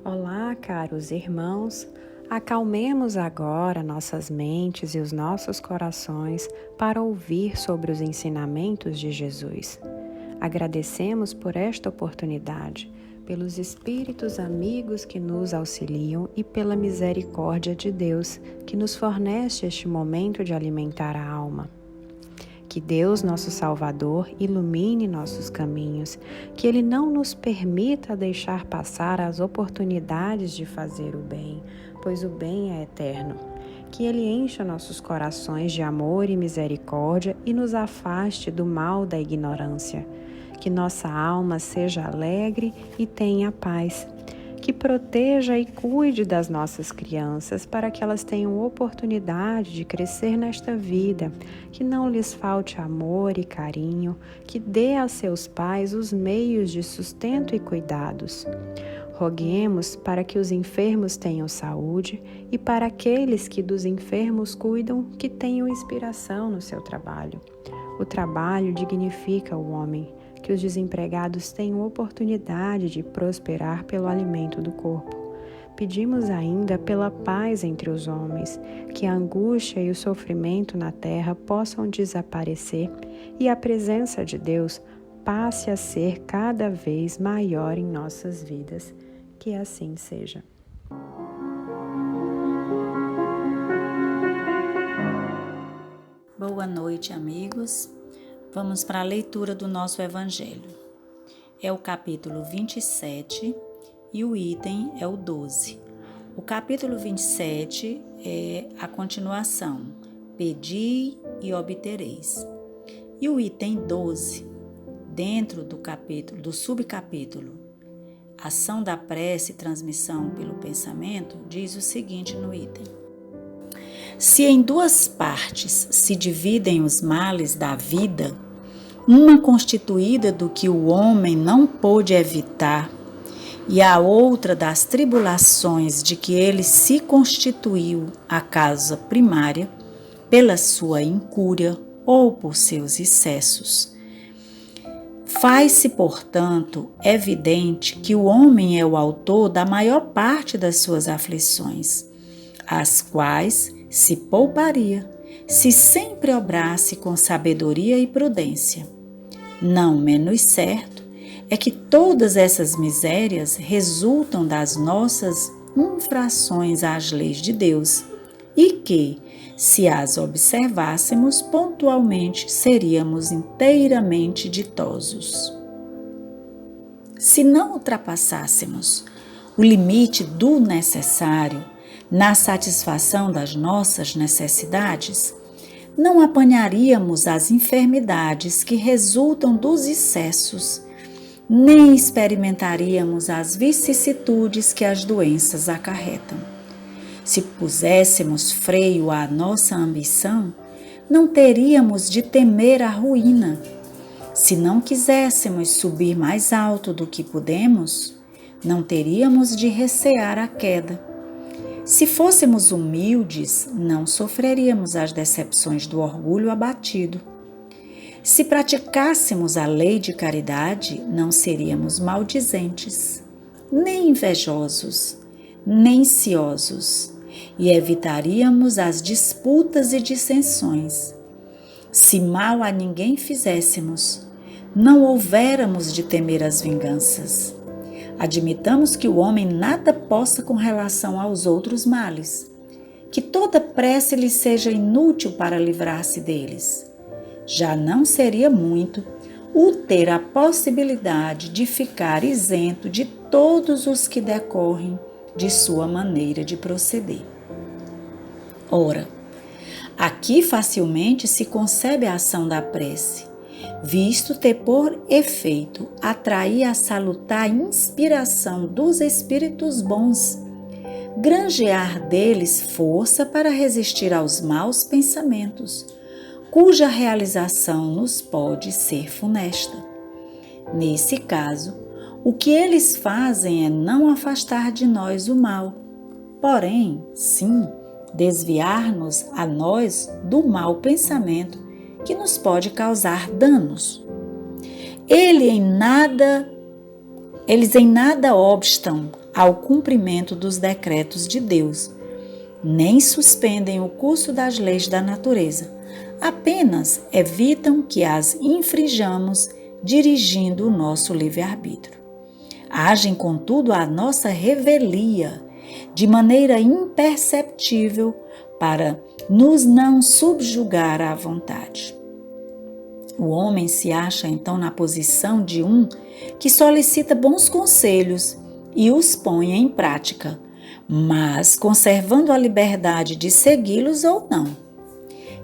Olá, caros irmãos, acalmemos agora nossas mentes e os nossos corações para ouvir sobre os ensinamentos de Jesus. Agradecemos por esta oportunidade, pelos espíritos amigos que nos auxiliam e pela misericórdia de Deus que nos fornece este momento de alimentar a alma. Que Deus, nosso Salvador, ilumine nossos caminhos, que Ele não nos permita deixar passar as oportunidades de fazer o bem, pois o bem é eterno. Que Ele encha nossos corações de amor e misericórdia e nos afaste do mal da ignorância. Que nossa alma seja alegre e tenha paz. Que proteja e cuide das nossas crianças para que elas tenham oportunidade de crescer nesta vida, que não lhes falte amor e carinho, que dê aos seus pais os meios de sustento e cuidados. Roguemos para que os enfermos tenham saúde e para aqueles que dos enfermos cuidam, que tenham inspiração no seu trabalho. O trabalho dignifica o homem. Que os desempregados tenham oportunidade de prosperar pelo alimento do corpo. Pedimos ainda pela paz entre os homens, que a angústia e o sofrimento na terra possam desaparecer e a presença de Deus passe a ser cada vez maior em nossas vidas. Que assim seja. Boa noite, amigos. Vamos para a leitura do nosso Evangelho. É o capítulo 27 e o item é o 12. O capítulo 27 é a continuação, pedi e obtereis. E o item 12, dentro do subcapítulo, ação da prece e transmissão pelo pensamento, diz o seguinte no item. Se em duas partes se dividem os males da vida, uma constituída do que o homem não pôde evitar, e a outra das tribulações de que ele se constituiu a causa primária, pela sua incúria ou por seus excessos. Faz-se, portanto, evidente que o homem é o autor da maior parte das suas aflições, as quais se pouparia se sempre obrasse com sabedoria e prudência. Não menos certo é que todas essas misérias resultam das nossas infrações às leis de Deus e que, se as observássemos pontualmente, seríamos inteiramente ditosos. Se não ultrapassássemos o limite do necessário na satisfação das nossas necessidades, não apanharíamos as enfermidades que resultam dos excessos, nem experimentaríamos as vicissitudes que as doenças acarretam. Se puséssemos freio à nossa ambição, não teríamos de temer a ruína. Se não quiséssemos subir mais alto do que podemos, não teríamos de recear a queda. Se fôssemos humildes, não sofreríamos as decepções do orgulho abatido. Se praticássemos a lei de caridade, não seríamos maldizentes, nem invejosos, nem ciosos, e evitaríamos as disputas e dissensões. Se mal a ninguém fizéssemos, não houvéramos de temer as vinganças. Admitamos que o homem nada possa com relação aos outros males, que toda prece lhe seja inútil para livrar-se deles. Já não seria muito o ter a possibilidade de ficar isento de todos os que decorrem de sua maneira de proceder. Ora, aqui facilmente se concebe a ação da prece, visto ter por efeito atrair a salutar inspiração dos espíritos bons, granjear deles força para resistir aos maus pensamentos, cuja realização nos pode ser funesta. Nesse caso, o que eles fazem é não afastar de nós o mal, porém, sim, desviar-nos a nós do mau pensamento que nos pode causar danos. Ele em nada Eles em nada obstam ao cumprimento dos decretos de Deus, nem suspendem o curso das leis da natureza, apenas evitam que as infrinjamos dirigindo o nosso livre-arbítrio. Agem, contudo, à nossa revelia, de maneira imperceptível, para nos não subjugar à vontade. O homem se acha então na posição de um que solicita bons conselhos e os põe em prática, mas conservando a liberdade de segui-los ou não.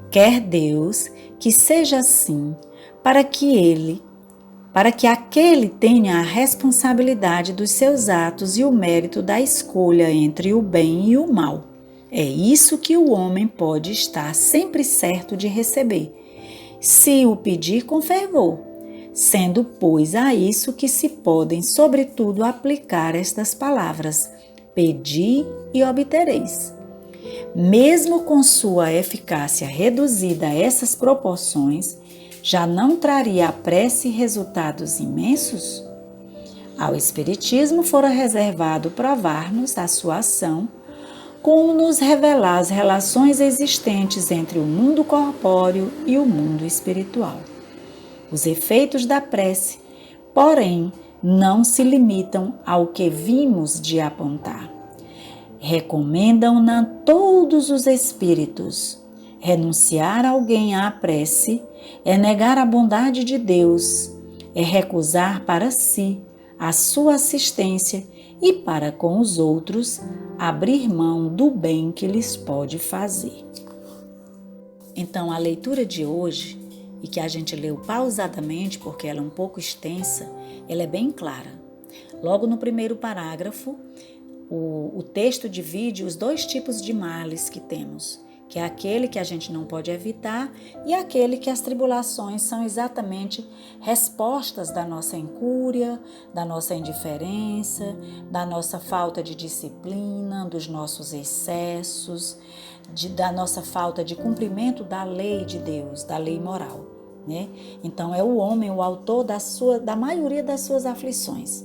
Quer Deus que seja assim, para que aquele tenha a responsabilidade dos seus atos e o mérito da escolha entre o bem e o mal. É isso que o homem pode estar sempre certo de receber, se o pedir com fervor, sendo, pois, a isso que se podem, sobretudo, aplicar estas palavras: pedi e obtereis. Mesmo com sua eficácia reduzida a essas proporções, já não traria a prece resultados imensos? Ao Espiritismo fora reservado provar-nos a sua ação, com nos revelar as relações existentes entre o mundo corpóreo e o mundo espiritual. Os efeitos da prece, porém, não se limitam ao que vimos de apontar. Recomendam-na todos os espíritos. Renunciar alguém à prece é negar a bondade de Deus, é recusar para si a sua assistência e para com os outros abrir mão do bem que lhes pode fazer. Então, a leitura de hoje, e que a gente leu pausadamente porque ela é um pouco extensa, ela é bem clara. Logo no primeiro parágrafo, o texto divide os dois tipos de males que temos, que é aquele que a gente não pode evitar e aquele que as tribulações são exatamente respostas da nossa incúria, da nossa indiferença, da nossa falta de disciplina, dos nossos excessos, da nossa falta de cumprimento da lei de Deus, da lei moral, né? Então é o homem o autor da maioria das suas aflições.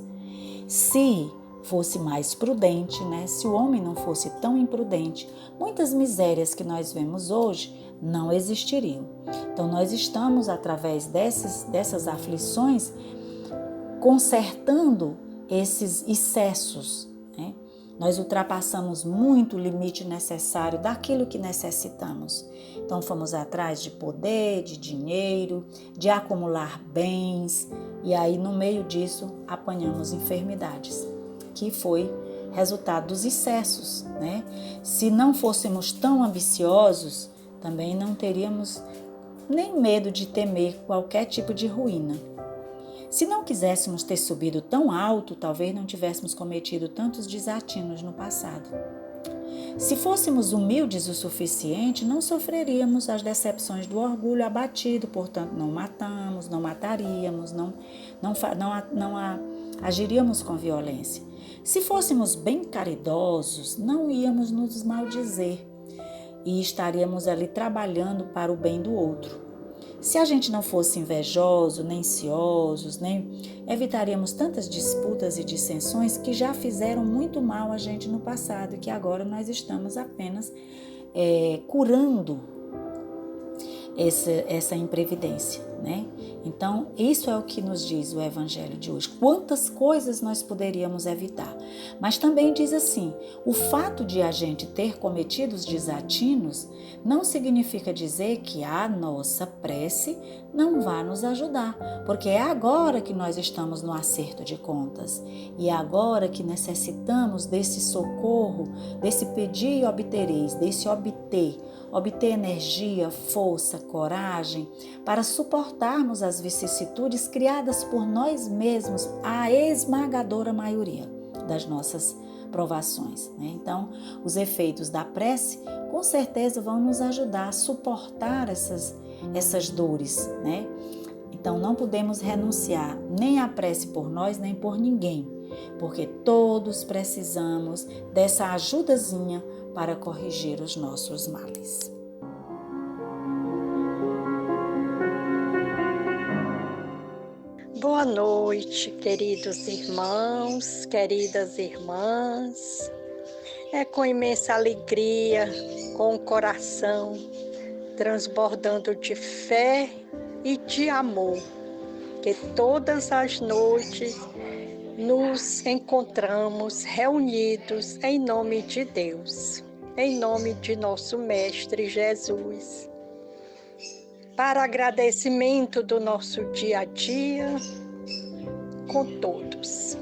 Se fosse mais prudente, né? Se o homem não fosse tão imprudente, muitas misérias que nós vemos hoje não existiriam. Então nós estamos, através dessas aflições, consertando esses excessos, né? Nós ultrapassamos muito o limite necessário daquilo que necessitamos. Então fomos atrás de poder, de dinheiro, de acumular bens, e aí no meio disso apanhamos enfermidades, que foi resultado dos excessos, né? Se não fôssemos tão ambiciosos, também não teríamos nem medo de temer qualquer tipo de ruína. Se não quiséssemos ter subido tão alto, talvez não tivéssemos cometido tantos desatinos no passado. Se fôssemos humildes o suficiente, não sofreríamos as decepções do orgulho abatido, portanto não matamos, não mataríamos, não agiríamos com violência. Se fôssemos bem caridosos, não íamos nos maldizer e estaríamos ali trabalhando para o bem do outro. Se a gente não fosse invejoso, nem ciosos, evitaríamos tantas disputas e dissensões que já fizeram muito mal a gente no passado e que agora nós estamos apenas curando essa imprevidência, né? Então, isso é o que nos diz o Evangelho de hoje. Quantas coisas nós poderíamos evitar. Mas também diz assim, o fato de a gente ter cometido os desatinos não significa dizer que a nossa prece não vá nos ajudar, porque é agora que nós estamos no acerto de contas e é agora que necessitamos desse socorro, desse pedir e obtereis, desse obter energia, força, coragem para suportarmos as vicissitudes criadas por nós mesmos, a esmagadora maioria das nossas provações, né? Então, os efeitos da prece com certeza vão nos ajudar a suportar essas dores, né? Então, não podemos renunciar nem à prece por nós, nem por ninguém, porque todos precisamos dessa ajudazinha para corrigir os nossos males. Boa noite, queridos irmãos, queridas irmãs. É com imensa alegria, com o coração transbordando de fé e de amor, que todas as noites nos encontramos reunidos em nome de Deus, em nome de nosso Mestre Jesus, para agradecimento do nosso dia a dia com todos.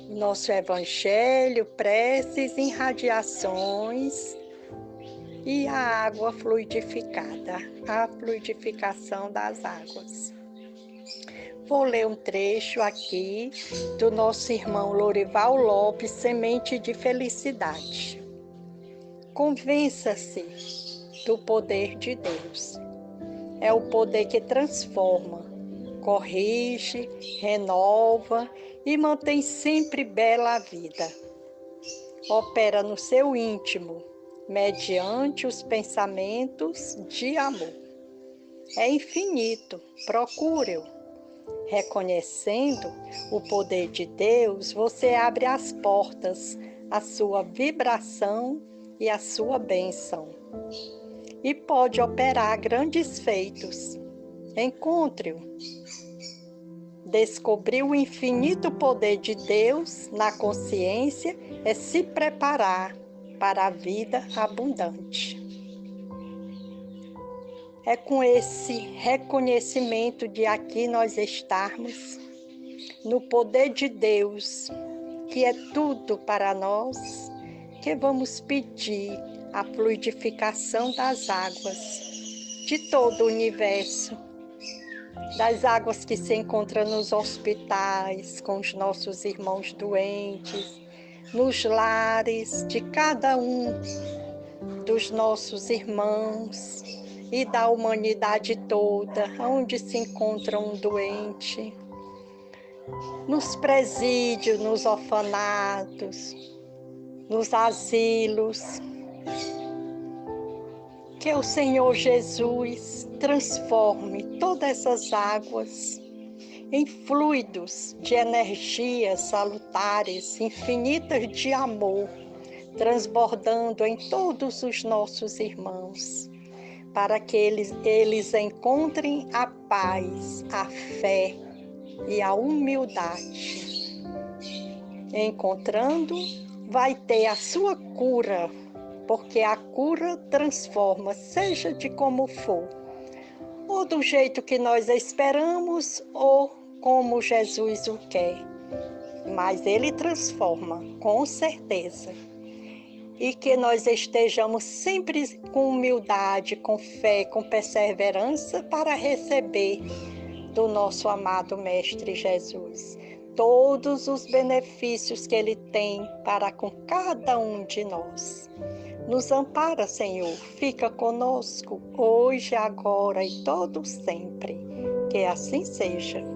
Nosso Evangelho, preces, irradiações e a água fluidificada, a fluidificação das águas. Vou ler um trecho aqui do nosso irmão Lorival Lopes, Semente de Felicidade. Convença-se do poder de Deus. É o poder que transforma, corrige, renova e mantém sempre bela a vida. Opera no seu íntimo, mediante os pensamentos de amor. É infinito, procure-o. Reconhecendo o poder de Deus, você abre as portas à sua vibração e à sua bênção. E pode operar grandes feitos. Encontre-o. Descobrir o infinito poder de Deus na consciência é se preparar para a vida abundante. É com esse reconhecimento de aqui nós estarmos, no poder de Deus, que é tudo para nós, que vamos pedir a fluidificação das águas de todo o universo, das águas que se encontram nos hospitais, com os nossos irmãos doentes, nos lares de cada um dos nossos irmãos e da humanidade toda, onde se encontra um doente, nos presídios, nos orfanatos, nos asilos. Que o Senhor Jesus transforme todas essas águas em fluidos de energias salutares, infinitas de amor, transbordando em todos os nossos irmãos, para que eles encontrem a paz, a fé e a humildade. Encontrando, vai ter a sua cura, porque a cura transforma, seja de como for, ou do jeito que nós esperamos, ou como Jesus o quer. Mas Ele transforma, com certeza. E que nós estejamos sempre com humildade, com fé, com perseverança para receber do nosso amado Mestre Jesus todos os benefícios que Ele tem para com cada um de nós. Nos ampara, Senhor, fica conosco, hoje, agora e todo sempre. Que assim seja.